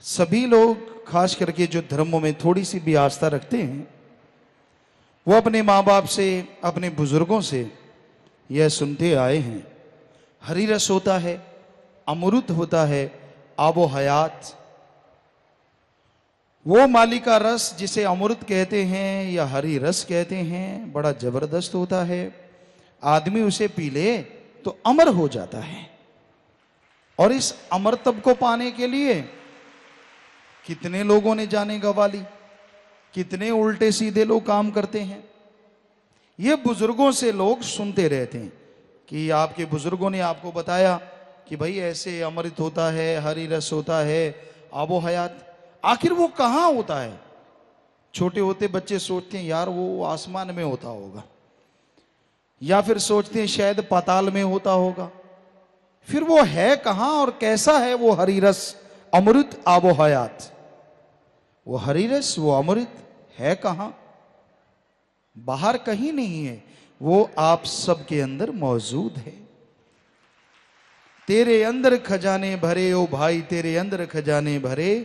सभी लोग खास करके जो धर्मों में थोड़ी सी भी आस्था रखते हैं वो अपने माँ बाप से, अपने बुजुर्गों से यह सुनते आए हैं, हरी रस होता है, अमृत होता है, आबो हयात। वो माली का रस जिसे अमृत कहते हैं या हरी रस कहते हैं बड़ा जबरदस्त होता है। आदमी उसे पी ले तो अमर हो जाता है। और इस अमरतब को पाने के लिए कितने लोगों ने जाने गंवा ली, कितने उल्टे सीधे लोग काम करते हैं। ये बुजुर्गों से लोग सुनते रहते हैं कि आपके बुजुर्गों ने आपको बताया कि भाई ऐसे अमृत होता है, हरी रस होता है, आबो हयात। आखिर वो कहाँ होता है? छोटे होते बच्चे सोचते हैं यार वो आसमान में होता होगा, या फिर सोचते हैं शायद पाताल में होता होगा। फिर वो है कहाँ और कैसा है वो हरी रस, अमृत, आबो हयात? वो हरी रस, वो अमृत है कहाँ? बाहर कहीं नहीं है, वो आप सबके अंदर मौजूद है। तेरे अंदर खजाने भरे ओ भाई, तेरे अंदर खजाने भरे,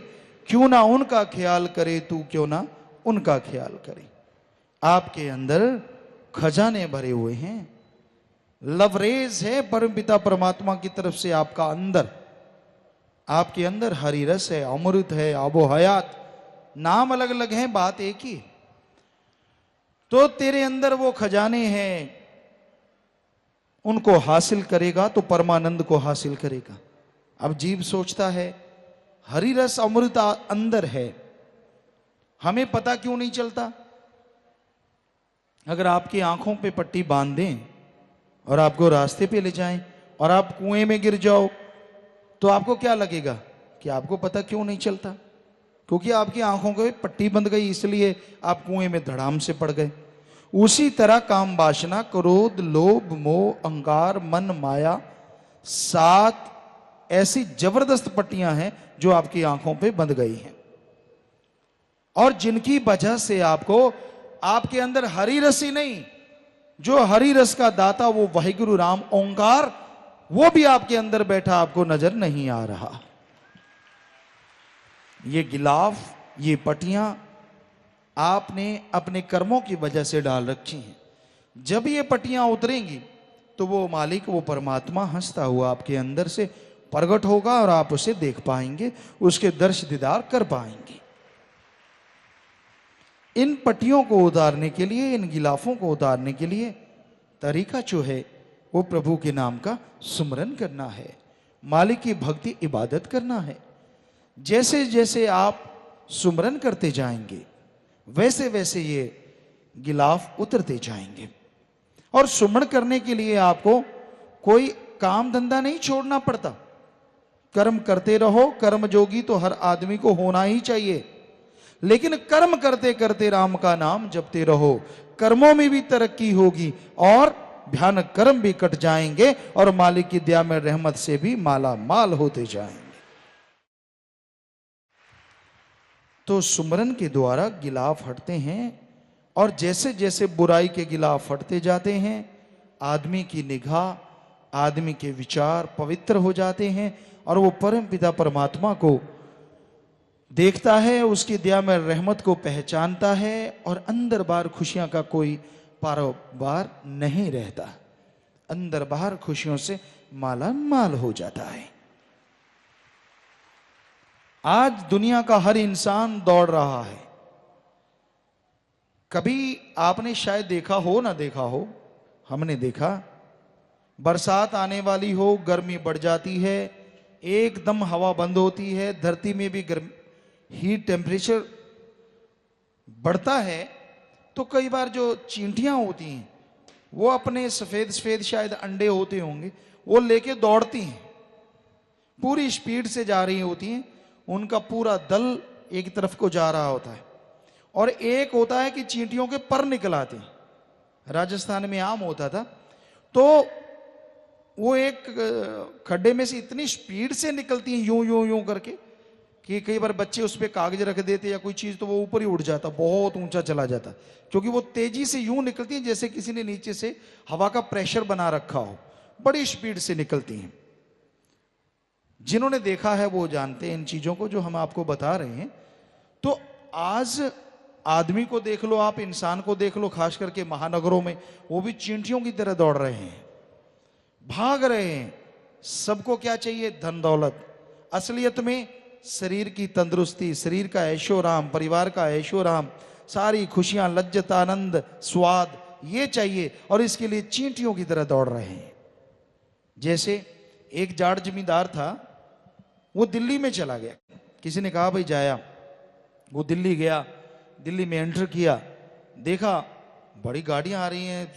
क्यों ना उनका ख्याल करे तू, क्यों ना उनका ख्याल करे। आपके अंदर खजाने भरे हुए हैं, लवरेज है परमपिता परमात्मा की तरफ से आपका अंदर। आपके अंदर हरी रस है, अमृत है, आबो हयात। नाम अलग अलग हैं, बात एक ही। तो तेरे अंदर वो खजाने हैं, उनको हासिल करेगा तो परमानंद को हासिल करेगा। अब जीव सोचता है हरी रस अमृत अंदर है, हमें पता क्यों नहीं चलता? अगर आपकी आंखों पे पट्टी बांध दें और आपको रास्ते पे ले जाएं और आप कुएं में गिर जाओ तो आपको क्या लगेगा कि आपको पता क्यों नहीं चलता? क्योंकि आपकी आंखों पे पट्टी बंध गई, इसलिए आप कुएं में धड़ाम से पड़ गए। उसी तरह काम वासना, क्रोध, लोभ, मोह, अहंकार, मन, माया, 7 ऐसी जबरदस्त पट्टियां हैं जो आपकी आंखों पे बंध गई हैं और जिनकी वजह से आपको आपके अंदर हरी रस ही नहीं, जो हरी रस का दाता वो वाहिगुरु राम ओंकार, वो भी आपके अंदर बैठा आपको नजर नहीं आ रहा। ये गिलाफ, ये पट्टियां आपने अपने कर्मों की वजह से डाल रखी हैं। जब ये पट्टियां उतरेंगी तो वो मालिक, वो परमात्मा हंसता हुआ आपके अंदर से प्रकट होगा और आप उसे देख पाएंगे, उसके दर्श दीदार कर पाएंगे। इन पट्टियों को उतारने के लिए, इन गिलाफों को उतारने के लिए तरीका जो है वो प्रभु के नाम का सुमरन करना है, मालिक की भक्ति इबादत करना है। जैसे जैसे आप सुमरन करते जाएंगे वैसे वैसे ये गिलाफ उतरते जाएंगे। और सुमरन करने के लिए आपको कोई काम धंधा नहीं छोड़ना पड़ता। कर्म करते रहो, कर्म जोगी तो हर आदमी को होना ही चाहिए। लेकिन कर्म करते करते राम का नाम जपते रहो, कर्मों में भी तरक्की होगी और भयानक कर्म भी कट जाएंगे और मालिक की दया में रहमत से भी माला माल होते जाएंगे। तो सुमरन के द्वारा गिलाफ हटते हैं और जैसे जैसे बुराई के गिलाफ हटते जाते हैं आदमी की निगाह, आदमी के विचार पवित्र हो जाते हैं और वो परम पिता परमात्मा को देखता है, उसकी दया में रहमत को पहचानता है और अंदर बाहर खुशियां का कोई पारोबार नहीं रहता। अंदर बाहर खुशियों से माला माल हो जाता है। आज दुनिया का हर इंसान दौड़ रहा है। कभी आपने शायद देखा हो, ना देखा हो, हमने देखा, बरसात आने वाली हो, गर्मी बढ़ जाती है, एकदम हवा बंद होती है, धरती में भी गर्मी, हीट टेम्परेचर बढ़ता है। तो कई बार जो चींटियां होती हैं वो अपने सफेद सफेद शायद अंडे होते होंगे, वो लेके दौड़ती हैं, पूरी स्पीड से जा रही होती हैं। उनका पूरा दल एक तरफ को जा रहा होता है और एक होता है कि चींटियों के पर निकल आते हैं। राजस्थान में आम होता था। तो वो एक खड्डे में से इतनी स्पीड से निकलती हैं यूं यूं यूं करके कि कई बार बच्चे उस पर कागज रख देते या कोई चीज तो वो ऊपर ही उड़ जाता, बहुत ऊंचा चला जाता, क्योंकि वो तेजी से यूं निकलती हैं जैसे किसी ने नीचे से हवा का प्रेशर बना रखा हो, बड़ी स्पीड से निकलती हैं। जिन्होंने देखा है वो जानते हैं इन चीजों को जो हम आपको बता रहे हैं। तो आज आदमी को देख लो आप, इंसान को देख लो, खास करके महानगरों में, वो भी चींटियों की तरह दौड़ रहे हैं, भाग रहे हैं। सबको क्या चाहिए? धन दौलत। असलियत में शरीर की तंदुरुस्ती, शरीर का ऐशोराम, परिवार का ऐशोराम, सारी खुशियां, लज्जत, आनंद, स्वाद, ये चाहिए। और इसके लिए चींटियों की तरह दौड़ रहे हैं। जैसे एक जाट जमींदार था, वो दिल्ली में चला गया। किसी ने कहा भाई जाया, वो दिल्ली गया, दिल्ली में एंटर किया, देखा बड़ी गाड़ियां आ रही हैं,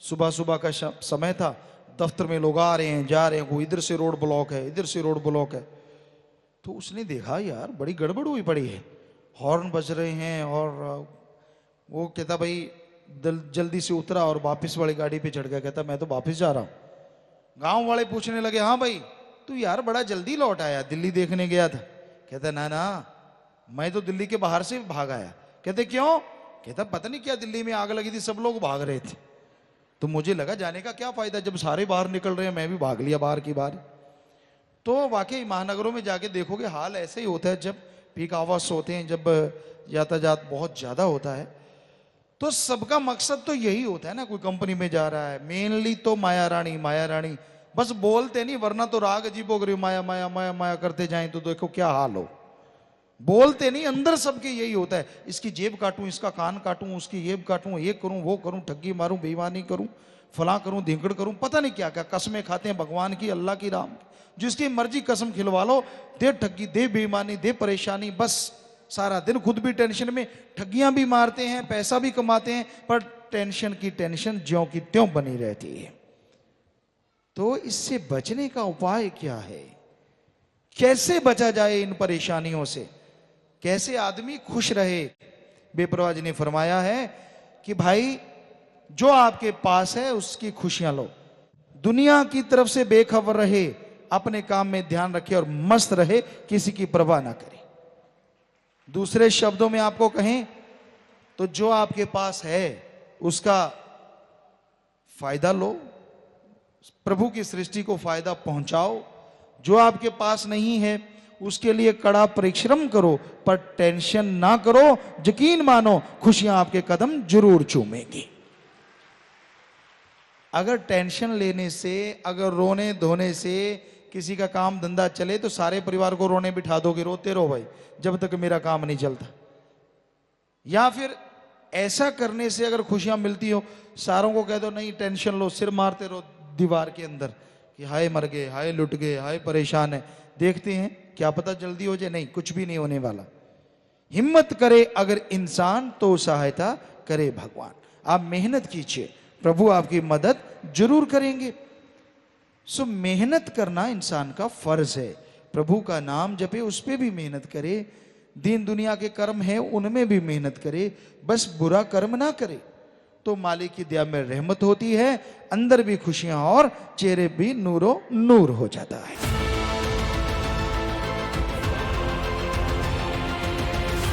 सुबह सुबह का समय था, दफ्तर में लोग आ रहे हैं जा रहे हैं, कोई इधर से रोड ब्लॉक है, इधर से रोड ब्लॉक है। तो उसने देखा यार बड़ी गड़बड़ हुई पड़ी है, हॉर्न बज रहे हैं। और वो कहता भाई जल्दी से उतरा और वापस वाली गाड़ी पे चढ़ गया। कहता मैं तो वापस जा रहा हूं। गांव वाले पूछने लगे हाँ भाई तू यार बड़ा जल्दी लौट आया, दिल्ली देखने गया था? कहता ना ना, मैं तो दिल्ली के बाहर से भाग आया। कहते क्यों? कहता पता नहीं क्या दिल्ली में आग लगी थी, सब लोग भाग रहे थे, तो मुझे लगा जाने का क्या फायदा, जब सारे बाहर निकल रहे हैं मैं भी भाग लिया बाहर की बाहर। तो वाकई महानगरों में जाके देखोगे हाल ऐसे ही होता है। जब पीक आवर्स होते हैं, जब यातायात बहुत ज्यादा होता है, तो सबका मकसद तो यही होता है ना, कोई कंपनी में जा रहा है, मेनली तो माया रानी माया रानी, बस बोलते नहीं, वरना तो राग अजीबोगरीब माया माया माया माया करते जाएं तो देखो क्या हाल हो। बोलते नहीं, अंदर सबके यही होता है, इसकी जेब काटूं, इसका कान काटूं, उसकी जेब काटूं, ये करूं वो करूं, ठगी मारूं, बेईमानी करूं, फला करूं, धिंकड़ करूं, पता नहीं क्या क्या कसमें खाते हैं भगवान की, अल्लाह की, राम, जिसकी मर्जी कसम खिलवा लो, दे ठगी, दे बेईमानी, दे परेशानी, बस सारा दिन खुद भी टेंशन में, ठगियां भी मारते हैं, पैसा भी कमाते हैं, पर टेंशन की टेंशन ज्यों की त्यों बनी रहती है। तो इससे बचने का उपाय क्या है? कैसे बचा जाए इन परेशानियों से? कैसे आदमी खुश रहे? बेपरवाह जी ने फरमाया है कि भाई जो आपके पास है उसकी खुशियां लो, दुनिया की तरफ से बेखबर रहे, अपने काम में ध्यान रखे और मस्त रहे, किसी की परवाह ना करे। दूसरे शब्दों में आपको कहें तो जो आपके पास है उसका फायदा लो, प्रभु की सृष्टि को फायदा पहुंचाओ। जो आपके पास नहीं है उसके लिए कड़ा परिश्रम करो, पर टेंशन ना करो, यकीन मानो खुशियां आपके कदम जरूर चूमेंगी। अगर टेंशन लेने से, अगर रोने धोने से किसी का काम धंधा चले तो सारे परिवार को रोने बिठा दोगे, रोते रहो भाई जब तक मेरा काम नहीं चलता। या फिर ऐसा करने से अगर खुशियां मिलती हो, सारों को कह दो नहीं टेंशन लो, सिर मारते रहो दीवार के अंदर कि हाय मर गए, हाय लुट गए, हाय परेशान है, देखते हैं क्या पता जल्दी हो जाए। नहीं, कुछ भी नहीं होने वाला। हिम्मत करे अगर इंसान तो सहायता करे भगवान। आप मेहनत कीजिए, प्रभु आपकी मदद जरूर करेंगे। सो मेहनत करना इंसान का फर्ज है। प्रभु का नाम जपे, उस पर भी मेहनत करे, दीन दुनिया के कर्म है उनमें भी मेहनत करे, बस बुरा कर्म ना करे, तो मालिक की दया में रहमत होती है, अंदर भी खुशियां और चेहरे भी नूरो नूर हो जाता है।